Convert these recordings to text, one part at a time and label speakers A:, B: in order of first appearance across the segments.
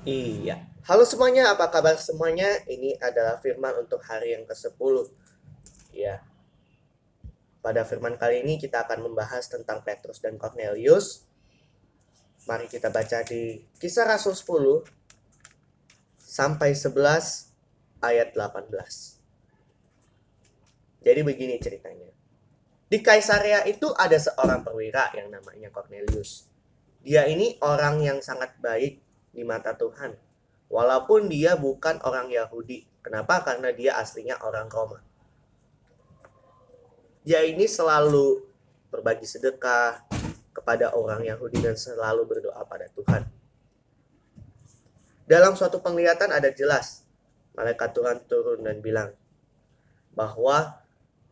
A: Iya. Halo semuanya, apa kabar semuanya? Ini adalah firman untuk hari yang ke-10. Ya, pada firman kali ini kita akan membahas tentang Petrus dan Cornelius. Mari kita baca di Kisah Rasul 10 sampai 11 ayat 18. Jadi begini ceritanya. Di Kaisarea itu ada seorang perwira yang namanya Cornelius. Dia ini orang yang sangat baik di mata Tuhan. Walaupun dia bukan orang Yahudi. Kenapa? Karena dia aslinya orang Roma. Dia ini selalu berbagi sedekah kepada orang Yahudi dan selalu berdoa pada Tuhan. Dalam suatu penglihatan ada jelas malaikat Tuhan turun dan bilang bahwa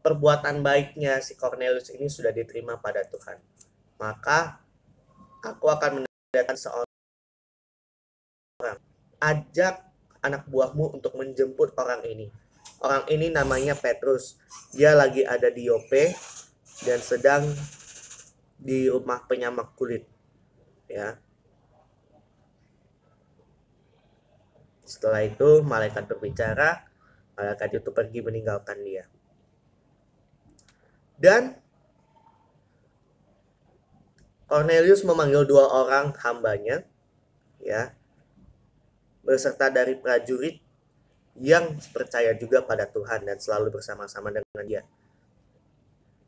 A: perbuatan baiknya si Cornelius ini sudah diterima pada Tuhan. Maka aku akan mendatangkan seorang, ajak anak buahmu untuk menjemput orang ini. Orang ini namanya Petrus. Dia lagi ada di Yope dan sedang di rumah penyamak kulit. Ya. Setelah itu malaikat berbicara, malaikat itu pergi meninggalkan dia. Dan Cornelius memanggil dua orang hambanya, ya, beserta dari prajurit yang percaya juga pada Tuhan dan selalu bersama-sama dengan dia.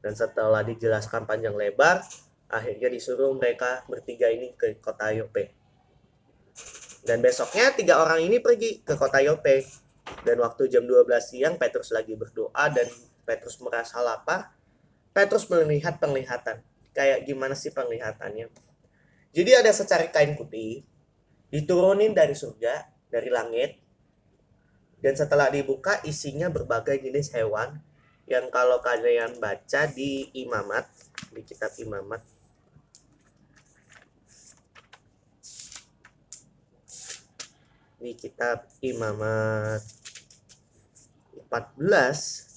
A: Dan setelah dijelaskan panjang lebar, akhirnya disuruh mereka bertiga ini ke kota Yope. Dan besoknya tiga orang ini pergi ke kota Yope. Dan waktu jam 12 siang Petrus lagi berdoa dan Petrus merasa lapar. Petrus melihat penglihatan. Kayak gimana sih penglihatannya? Jadi ada secari kain putih diturunin dari surga, dari langit. Dan setelah dibuka isinya berbagai jenis hewan yang kalau kalian baca di Imamat, di kitab Imamat, di kitab Imamat 14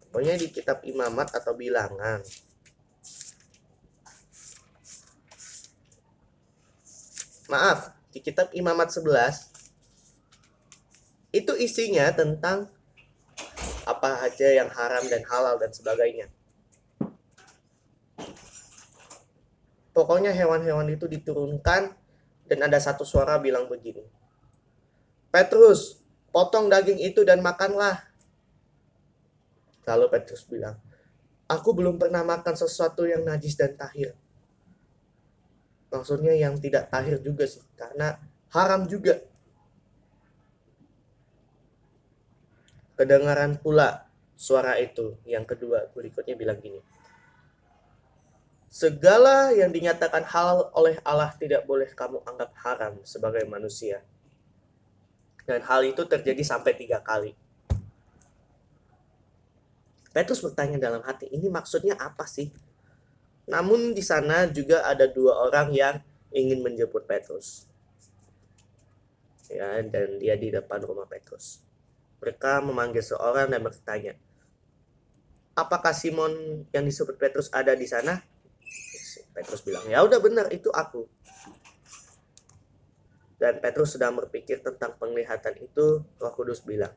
A: pokoknya di kitab Imamat atau Bilangan. Maaf, di kitab Imamat 11 itu isinya tentang apa aja yang haram dan halal dan sebagainya. Pokoknya hewan-hewan itu diturunkan dan ada satu suara bilang begini. Petrus, potong daging itu dan makanlah. Lalu Petrus bilang, aku belum pernah makan sesuatu yang najis dan tahir. Maksudnya yang tidak tahir juga sih, karena haram juga. Kedengaran pula suara itu. Yang kedua, berikutnya bilang gini. Segala yang dinyatakan halal oleh Allah tidak boleh kamu anggap haram sebagai manusia. Dan hal itu terjadi sampai 3 kali. Petrus bertanya dalam hati, ini maksudnya apa sih? Namun di sana juga ada dua orang yang ingin menjemput Petrus. Ya, dan dia di depan rumah Petrus. Mereka memanggil seorang dan bertanya, apakah Simon yang disebut Petrus ada di sana? Petrus bilang, ya udah benar, itu aku. Dan Petrus sedang berpikir tentang penglihatan itu, Roh Kudus bilang,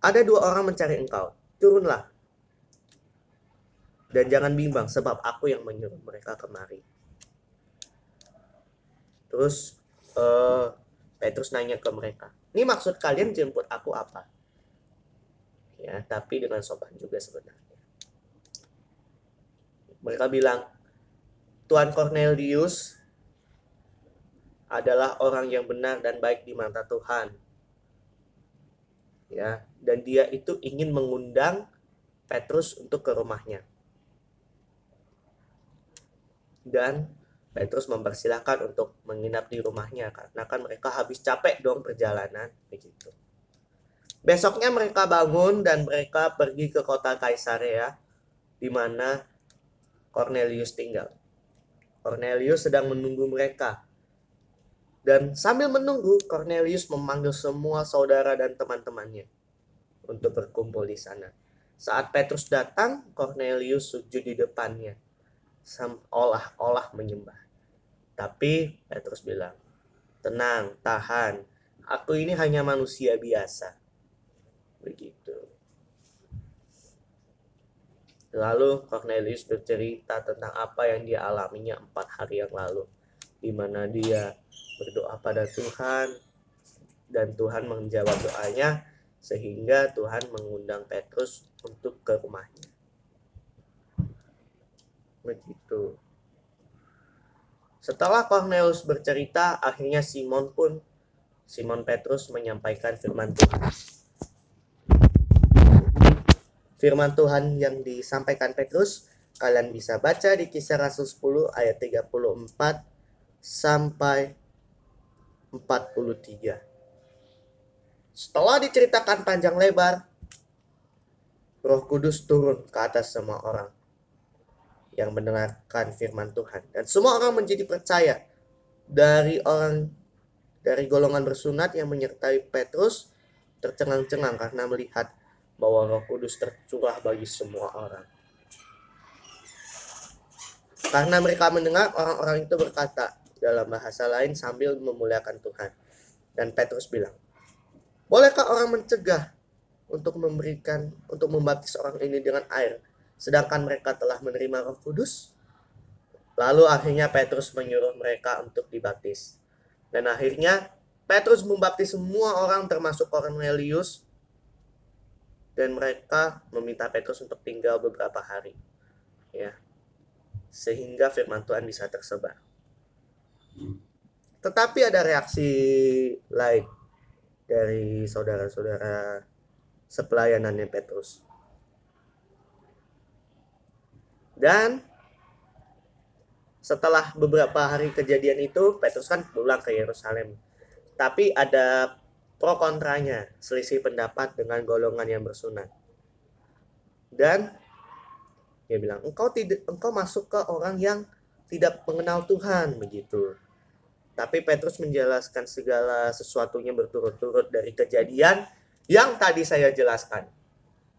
A: ada dua orang mencari engkau, turunlah. Dan jangan bimbang, sebab aku yang menyuruh mereka kemari. Terus Petrus nanya ke mereka, ini maksud kalian jemput aku apa? Ya, tapi dengan sopan juga sebenarnya. Mereka bilang, Tuan Cornelius adalah orang yang benar dan baik di mata Tuhan. Ya, dan dia itu ingin mengundang Petrus untuk ke rumahnya. Dan Petrus mempersilahkan untuk menginap di rumahnya karena kan mereka habis capek dong perjalanan begitu. Besoknya mereka bangun dan mereka pergi ke kota Kaisarea di mana Cornelius tinggal. Cornelius sedang menunggu mereka Dan sambil menunggu, Cornelius memanggil semua saudara dan teman-temannya untuk berkumpul di sana. Saat Petrus datang, Cornelius sujud di depannya, seolah-olah menyembah. Tapi Petrus bilang, "Tenang, tahan. Aku ini hanya manusia biasa." Begitu. Lalu Cornelius bercerita tentang apa yang dia alaminya 4 hari yang lalu, di mana dia berdoa pada Tuhan dan Tuhan menjawab doanya, sehingga Tuhan mengundang Petrus untuk ke rumahnya. Begitu. Setelah Cornelius bercerita, akhirnya Simon Petrus menyampaikan firman Tuhan. Firman Tuhan yang disampaikan Petrus, kalian bisa baca di Kisah Rasul 10 ayat 34 sampai 43. Setelah diceritakan panjang lebar, Roh Kudus turun ke atas semua orang yang mendengarkan firman Tuhan, dan semua orang menjadi percaya. Dari golongan bersunat yang menyertai Petrus tercengang-cengang karena melihat bahwa Roh Kudus tercurah bagi semua orang. Karena mereka mendengar, orang-orang itu berkata dalam bahasa lain sambil memuliakan Tuhan. Dan Petrus bilang, "Bolehkah orang mencegah untuk membaptis orang ini dengan air, sedangkan mereka telah menerima Roh Kudus?" Lalu akhirnya Petrus menyuruh mereka untuk dibaptis. Dan akhirnya Petrus membaptis semua orang termasuk Cornelius, dan mereka meminta Petrus untuk tinggal beberapa hari, ya, sehingga firman Tuhan bisa tersebar. Tetapi ada reaksi lain dari saudara-saudara sepelayanannya Petrus. Dan setelah beberapa hari kejadian itu, Petrus kan pulang ke Yerusalem. Tapi ada pro kontranya, selisih pendapat dengan golongan yang bersunat. Dan dia bilang, engkau masuk ke orang yang tidak mengenal Tuhan, begitu. Tapi Petrus menjelaskan segala sesuatunya berturut-turut dari kejadian yang tadi saya jelaskan,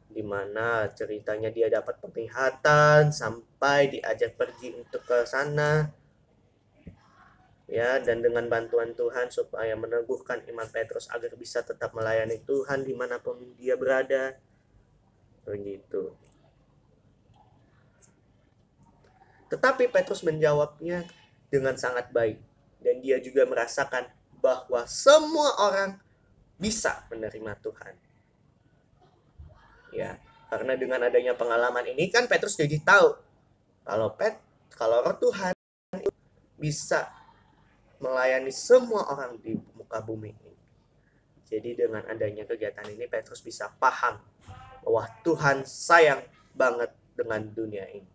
A: di mana ceritanya dia dapat penglihatan sampai diajak pergi untuk ke sana, ya, dan dengan bantuan Tuhan supaya meneguhkan iman Petrus agar bisa tetap melayani Tuhan dimanapun dia berada, begitu. Tetapi Petrus menjawabnya dengan sangat baik, dan dia juga merasakan bahwa semua orang bisa menerima Tuhan, ya, karena dengan adanya pengalaman ini kan Petrus jadi tahu kalau Roh Tuhan bisa melayani semua orang di muka bumi ini. Jadi dengan adanya kegiatan ini Petrus bisa paham bahwa Tuhan sayang banget dengan dunia ini.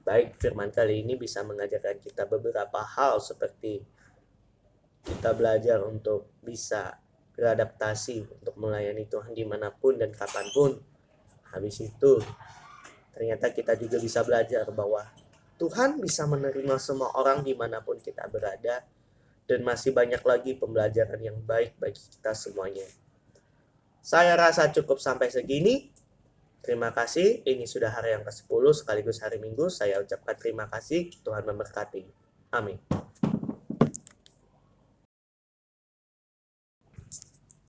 A: Baik, firman kali ini bisa mengajarkan kita beberapa hal, seperti kita belajar untuk bisa beradaptasi untuk melayani Tuhan dimanapun dan kapanpun. Habis itu ternyata kita juga bisa belajar bahwa Tuhan bisa menerima semua orang dimanapun kita berada, dan masih banyak lagi pembelajaran yang baik bagi kita semuanya. Saya rasa cukup sampai segini. Terima kasih. Ini sudah hari yang ke-10 sekaligus hari Minggu. Saya ucapkan terima kasih. Tuhan memberkati. Amin.